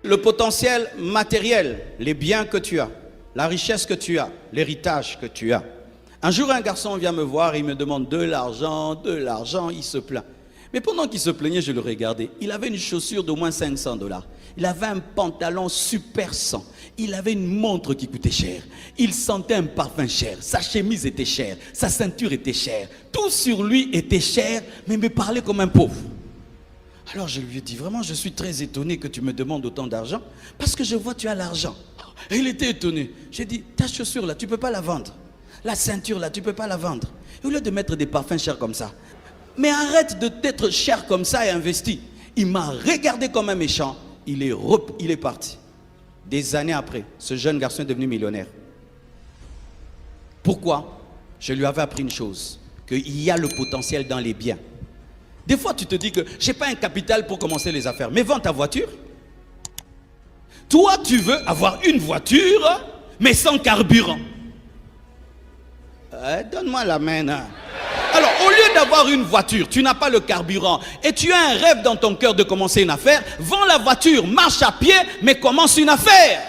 Le potentiel matériel, les biens que tu as, la richesse que tu as, l'héritage que tu as. Un jour, un garçon vient me voir et il me demande de l'argent, il se plaint. Mais pendant qu'il se plaignait, je le regardais. Il avait une chaussure d'au moins 500 $. Il avait un pantalon super 100. Il avait une montre qui coûtait cher. Il sentait un parfum cher. Sa chemise était chère. Sa ceinture était chère. Tout sur lui était cher, mais il me parlait comme un pauvre. Alors je lui ai dit, vraiment, je suis très étonné que tu me demandes autant d'argent, parce que je vois que tu as l'argent. Et il était étonné. J'ai dit, ta chaussure là, tu ne peux pas la vendre. La ceinture là, tu ne peux pas la vendre. Et au lieu de mettre des parfums chers comme ça, mais arrête de t'être cher comme ça et investis. Il m'a regardé comme un méchant. Il est parti. Des années après, ce jeune garçon est devenu millionnaire. Pourquoi? Je lui avais appris une chose, qu'il y a le potentiel dans les biens. Des fois, tu te dis que je n'ai pas un capital pour commencer les affaires. Mais vends ta voiture. Toi, tu veux avoir une voiture, mais sans carburant. Donne-moi la main. Hein. Alors, au lieu d'avoir une voiture, tu n'as pas le carburant et tu as un rêve dans ton cœur de commencer une affaire, vends la voiture, marche à pied, mais commence une affaire.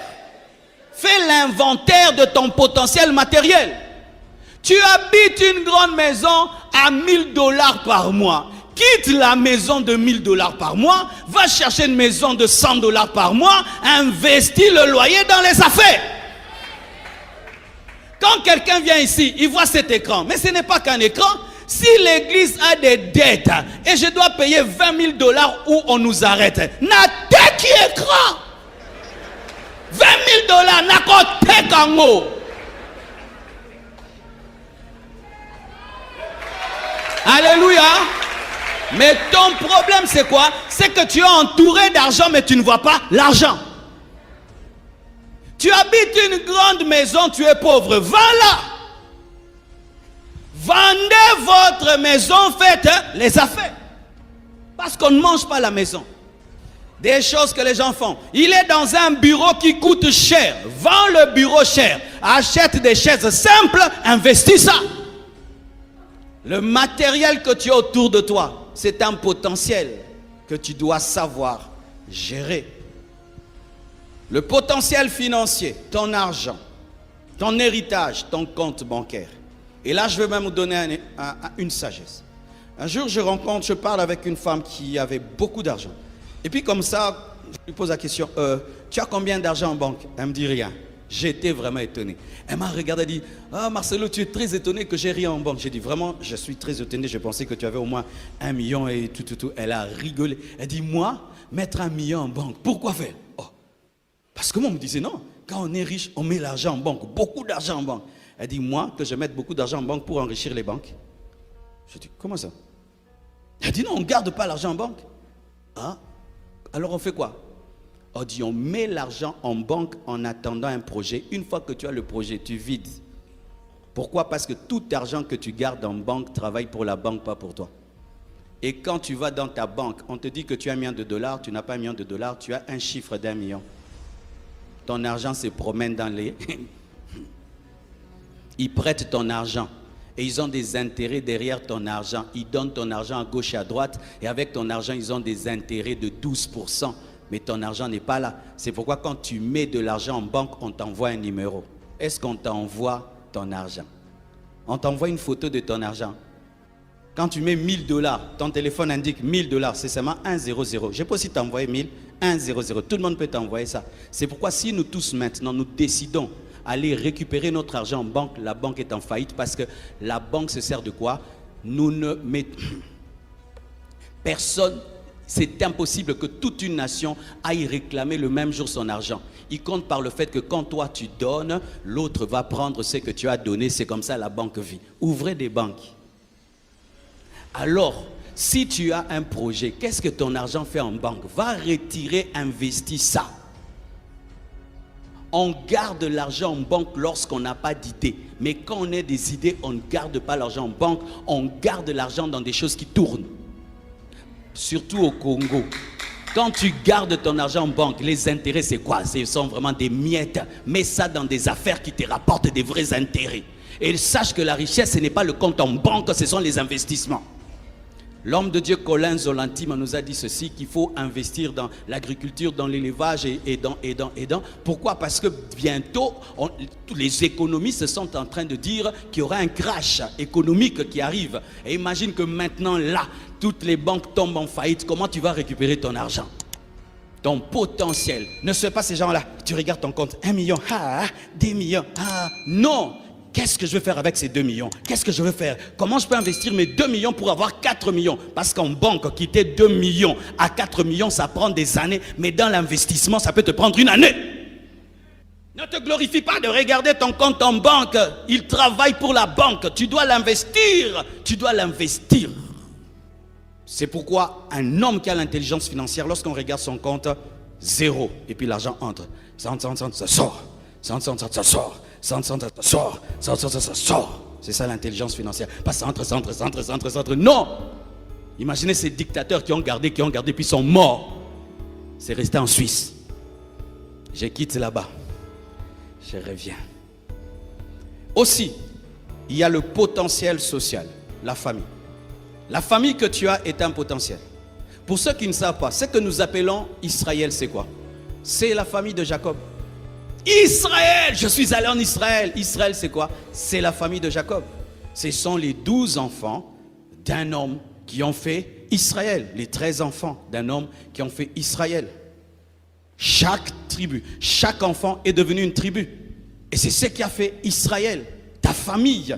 Fais l'inventaire de ton potentiel matériel. Tu habites une grande maison à 1 000 $ par mois. Quitte la maison de 1 000 $ par mois, va chercher une maison de 100 $ par mois, investis le loyer dans les affaires. Quand quelqu'un vient ici, il voit cet écran, mais ce n'est pas qu'un écran. Si l'église a des dettes et je dois payer 20 000 $ où on nous arrête, n'a tête qui écran. 20 000 $ n'a qu'au tête en haut. Alléluia. Mais ton problème c'est quoi? C'est que tu es entouré d'argent mais tu ne vois pas l'argent. Tu habites une grande maison, tu es pauvre, vends-la. Vendez votre maison, faites les affaires. Parce qu'on ne mange pas la maison. Des choses que les gens font. Il est dans un bureau qui coûte cher. Vends le bureau cher. Achète des chaises simples, investis ça. Le matériel que tu as autour de toi, c'est un potentiel que tu dois savoir gérer. Le potentiel financier, ton argent, ton héritage, ton compte bancaire. Et là, je vais même vous donner une sagesse. Un jour, je parle avec une femme qui avait beaucoup d'argent. Et puis comme ça, je lui pose la question, tu as combien d'argent en banque? Elle me dit rien. J'étais vraiment étonné. Elle m'a regardé et dit, ah Marcelo, tu es très étonné que j'ai rien en banque. J'ai dit, vraiment, je suis très étonné. Je pensais que tu avais au moins 1 million et tout. Elle a rigolé. Elle dit, moi, mettre 1 million en banque, pourquoi faire? Oh, parce que moi, on me disait, non, quand on est riche, on met l'argent en banque, beaucoup d'argent en banque. Elle dit, moi, que je mette beaucoup d'argent en banque pour enrichir les banques. Je dis, comment ça? Elle dit, non, on ne garde pas l'argent en banque. Ah, alors on fait quoi? On dit, on met l'argent en banque en attendant un projet. Une fois que tu as le projet, tu vides. Pourquoi? Parce que tout argent que tu gardes en banque travaille pour la banque, pas pour toi. Et quand tu vas dans ta banque, on te dit que tu as $1 million, tu n'as pas $1 million, tu as un chiffre d'1 million. Ton argent se promène dans les... Ils prêtent ton argent et ils ont des intérêts derrière ton argent. Ils donnent ton argent à gauche et à droite et avec ton argent, ils ont des intérêts de 12%. Mais ton argent n'est pas là. C'est pourquoi quand tu mets de l'argent en banque, on t'envoie un numéro. Est-ce qu'on t'envoie ton argent? On t'envoie une photo de ton argent. Quand tu mets 1 000 $, ton téléphone indique 1 000 $, c'est seulement 100. Je peux aussi t'envoyer 1000, 100. Tout le monde peut t'envoyer ça. C'est pourquoi si nous tous maintenant, nous décidons aller récupérer notre argent en banque, la banque est en faillite parce que la banque se sert de quoi? Nous ne mettons... Personne... C'est impossible que toute une nation aille réclamer le même jour son argent. Il compte par le fait que quand toi tu donnes, l'autre va prendre ce que tu as donné. C'est comme ça la banque vit. Ouvrez des banques. Alors, si tu as un projet, qu'est-ce que ton argent fait en banque? Va retirer, investis ça. On garde l'argent en banque lorsqu'on n'a pas d'idée. Mais quand on a des idées, on ne garde pas l'argent en banque. On garde l'argent dans des choses qui tournent. Surtout au Congo. Quand tu gardes ton argent en banque, les intérêts c'est quoi? Ce sont vraiment des miettes. Mets ça dans des affaires qui te rapportent des vrais intérêts. Et sache que la richesse, ce n'est pas le compte en banque, ce sont les investissements. L'homme de Dieu Colin Zolantima nous a dit ceci, qu'il faut investir dans l'agriculture, dans l'élevage et dans. Pourquoi? Parce que bientôt, tous les économistes sont en train de dire qu'il y aura un crash économique qui arrive. Et imagine que maintenant, là, toutes les banques tombent en faillite. Comment tu vas récupérer ton argent? Ton potentiel. Ne sois pas ces gens-là. Tu regardes ton compte, 1 million, 2 millions, non. Qu'est-ce que je vais faire avec ces 2 millions? Qu'est-ce que je vais faire? Comment je peux investir mes 2 millions pour avoir 4 millions? Parce qu'en banque, quitter 2 millions à 4 millions, ça prend des années. Mais dans l'investissement, ça peut te prendre une année. Ne te glorifie pas de regarder ton compte en banque. Il travaille pour la banque. Tu dois l'investir. Tu dois l'investir. C'est pourquoi un homme qui a l'intelligence financière, lorsqu'on regarde son compte, 0. Et puis l'argent entre. Ça sort. Ça sort. Ça sort. C'est ça l'intelligence financière. Pas ça entre. Non. Imaginez ces dictateurs qui ont gardé, puis sont morts. C'est resté en Suisse. Je quitte là-bas. Je reviens. Aussi, il y a le potentiel social, la famille. La famille que tu as est un potentiel. Pour ceux qui ne savent pas, ce que nous appelons Israël, c'est quoi? C'est la famille de Jacob. Israël, je suis allé en Israël. Israël, c'est quoi? C'est la famille de Jacob. Ce sont les 12 enfants d'un homme qui ont fait Israël. Les 13 enfants d'un homme qui ont fait Israël. Chaque tribu, chaque enfant est devenu une tribu. Et c'est ce qui a fait Israël. Ta famille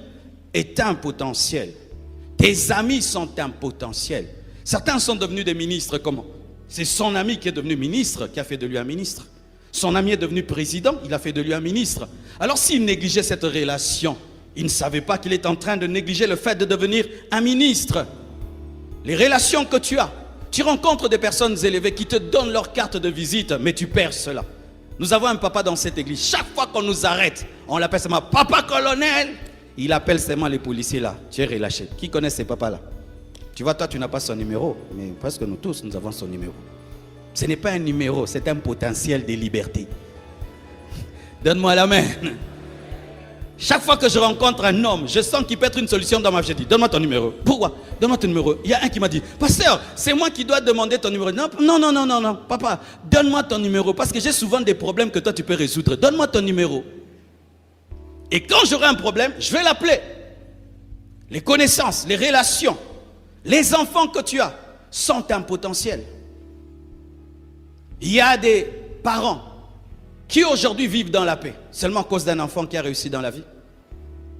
est un potentiel. Tes amis sont un potentiel. Certains sont devenus des ministres. Comment? C'est son ami qui est devenu ministre qui a fait de lui un ministre. Son ami est devenu président, il a fait de lui un ministre. Alors s'il négligeait cette relation, il ne savait pas qu'il est en train de négliger le fait de devenir un ministre. Les relations que tu as, tu rencontres des personnes élevées qui te donnent leur carte de visite, mais tu perds cela. Nous avons un papa dans cette église. Chaque fois qu'on nous arrête, on l'appelle seulement papa colonel. Il appelle seulement les policiers là. Tu es relâché. Qui connaît ces papas là? Tu vois, toi tu n'as pas son numéro, mais presque nous tous, nous avons son numéro. Ce n'est pas un numéro, c'est un potentiel de liberté. Donne-moi la main. Chaque fois que je rencontre un homme, je sens qu'il peut être une solution dans ma vie. Je dis, donne-moi ton numéro. Pourquoi? Donne-moi ton numéro. Il y a un qui m'a dit, pasteur, c'est moi qui dois demander ton numéro. Non, papa, donne-moi ton numéro. Parce que j'ai souvent des problèmes que toi tu peux résoudre. Donne-moi ton numéro. Et quand j'aurai un problème, je vais l'appeler. Les connaissances, les relations, les enfants que tu as sont un potentiel. Il y a des parents qui aujourd'hui vivent dans la paix, seulement à cause d'un enfant qui a réussi dans la vie.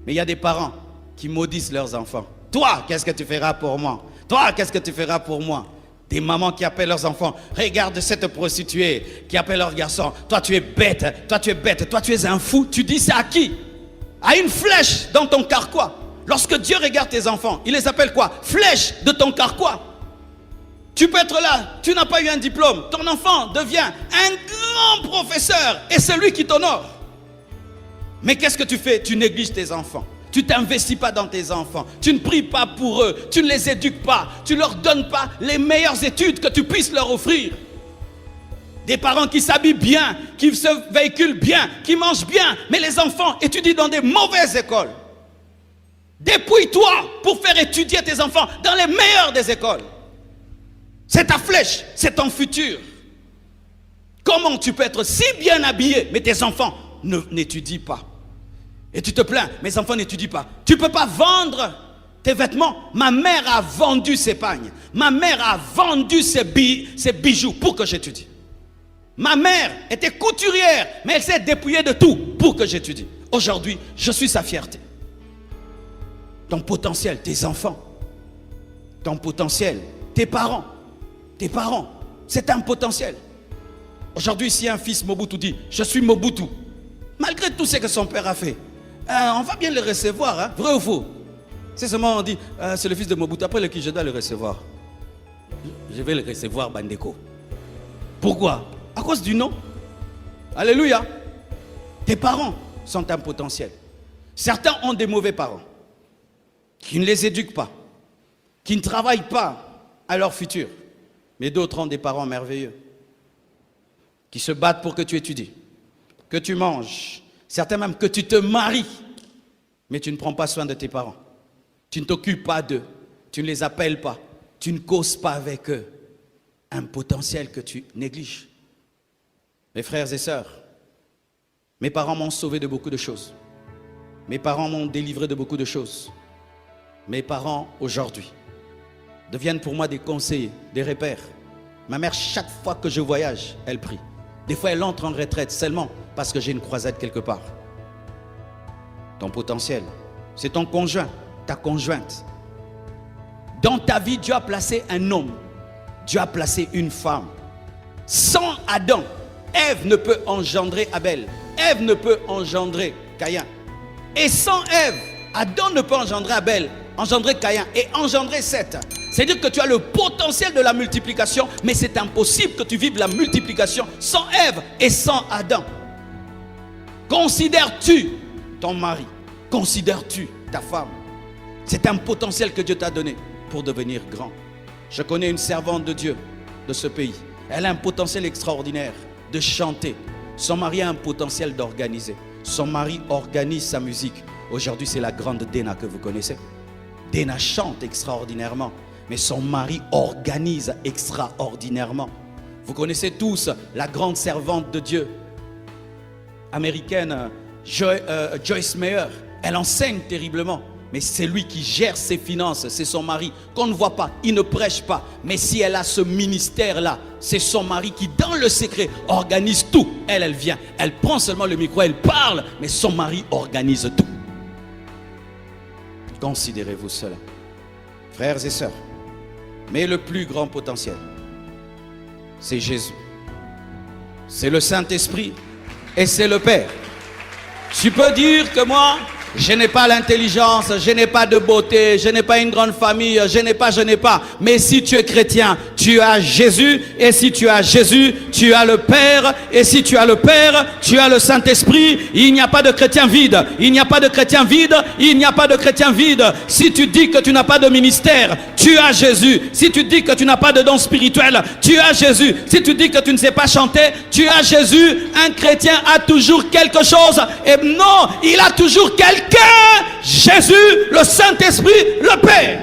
Mais il y a des parents qui maudissent leurs enfants. Toi, qu'est-ce que tu feras pour moi? Toi, qu'est-ce que tu feras pour moi? Des mamans qui appellent leurs enfants. Regarde cette prostituée qui appelle leur garçon. Toi, tu es bête. Toi, tu es bête. Toi, tu es un fou. Tu dis c'est à qui? À une flèche dans ton carquois. Lorsque Dieu regarde tes enfants, il les appelle quoi? Flèche de ton carquois. Tu peux être là, tu n'as pas eu un diplôme. Ton enfant devient un grand professeur et c'est lui qui t'honore. Mais qu'est-ce que tu fais? Tu négliges tes enfants. Tu ne t'investis pas dans tes enfants. Tu ne pries pas pour eux. Tu ne les éduques pas. Tu ne leur donnes pas les meilleures études que tu puisses leur offrir. Des parents qui s'habillent bien, qui se véhiculent bien, qui mangent bien. Mais les enfants étudient dans des mauvaises écoles. Dépouille-toi pour faire étudier tes enfants dans les meilleures des écoles. C'est ta flèche, c'est ton futur. Comment tu peux être si bien habillé, mais tes enfants n'étudient pas? Et tu te plains, mes enfants n'étudient pas. Tu ne peux pas vendre tes vêtements. Ma mère a vendu ses pagnes. Ma mère a vendu ses bijoux pour que j'étudie. Ma mère était couturière, mais elle s'est dépouillée de tout pour que j'étudie. Aujourd'hui, je suis sa fierté. Ton potentiel, tes enfants. Ton potentiel, tes parents. Tes parents, c'est un potentiel. Aujourd'hui, si un fils Mobutu dit, je suis Mobutu, malgré tout ce que son père a fait, on va bien le recevoir, hein? Vrai ou faux? C'est seulement on dit, c'est le fils de Mobutu, après le qui je dois le recevoir. Je vais le recevoir, Bandeko. Pourquoi? À cause du nom. Alléluia. Tes parents sont un potentiel. Certains ont des mauvais parents, qui ne les éduquent pas, qui ne travaillent pas à leur futur. Mais d'autres ont des parents merveilleux qui se battent pour que tu étudies, que tu manges, certains même que tu te maries, mais tu ne prends pas soin de tes parents. Tu ne t'occupes pas d'eux, tu ne les appelles pas, tu ne causes pas avec eux un potentiel que tu négliges. Mes frères et sœurs, mes parents m'ont sauvé de beaucoup de choses. Mes parents m'ont délivré de beaucoup de choses. Mes parents, aujourd'hui, deviennent pour moi des conseillers, des repères. Ma mère, chaque fois que je voyage, elle prie. Des fois, elle entre en retraite seulement parce que j'ai une croisade quelque part. Ton potentiel, c'est ton conjoint, ta conjointe. Dans ta vie, Dieu a placé un homme. Dieu a placé une femme. Sans Adam, Ève ne peut engendrer Abel. Ève ne peut engendrer Caïn. Et sans Ève, Adam ne peut engendrer Abel, engendrer Caïn et engendrer Seth. C'est-à-dire que tu as le potentiel de la multiplication, mais c'est impossible que tu vives la multiplication sans Ève et sans Adam. Considères-tu ton mari? Considères-tu ta femme? C'est un potentiel que Dieu t'a donné pour devenir grand. Je connais une servante de Dieu de ce pays. Elle a un potentiel extraordinaire de chanter. Son mari a un potentiel d'organiser. Son mari organise sa musique. Aujourd'hui, c'est la grande Dena que vous connaissez. Dena chante extraordinairement, mais son mari organise extraordinairement. Vous connaissez tous la grande servante de Dieu américaine, Joyce Meyer. Elle enseigne terriblement, mais c'est lui qui gère ses finances, c'est son mari qu'on ne voit pas, il ne prêche pas. Mais si elle a ce ministère-là, c'est son mari qui, dans le secret, organise tout. Elle vient, elle prend seulement le micro, elle parle, mais son mari organise tout. Considérez-vous cela, frères et sœurs. Mais le plus grand potentiel, c'est Jésus. C'est le Saint-Esprit et c'est le Père. Tu peux dire que moi, je n'ai pas l'intelligence, je n'ai pas de beauté, je n'ai pas une grande famille, je n'ai pas. Mais si tu es chrétien, tu as Jésus. Et si tu as Jésus, tu as le Père. Et si tu as le Père, tu as le Saint-Esprit. Il n'y a pas de chrétien vide. Il n'y a pas de chrétien vide. Il n'y a pas de chrétien vide. Si tu dis que tu n'as pas de ministère, tu as Jésus. Si tu dis que tu n'as pas de don spirituel, tu as Jésus. Si tu dis que tu ne sais pas chanter, tu as Jésus. Un chrétien a toujours quelque chose. Et non, il a toujours quelqu'un. Jésus, le Saint-Esprit, le Père.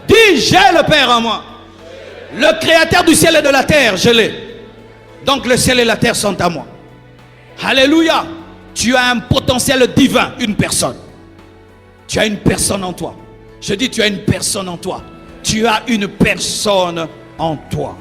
Dis, j'ai le Père en moi. Le créateur du ciel et de la terre, je l'ai. Donc le ciel et la terre sont à moi. Alléluia. Tu as un potentiel divin, une personne. Tu as une personne en toi. Je dis, tu as une personne en toi. Tu as une personne en toi.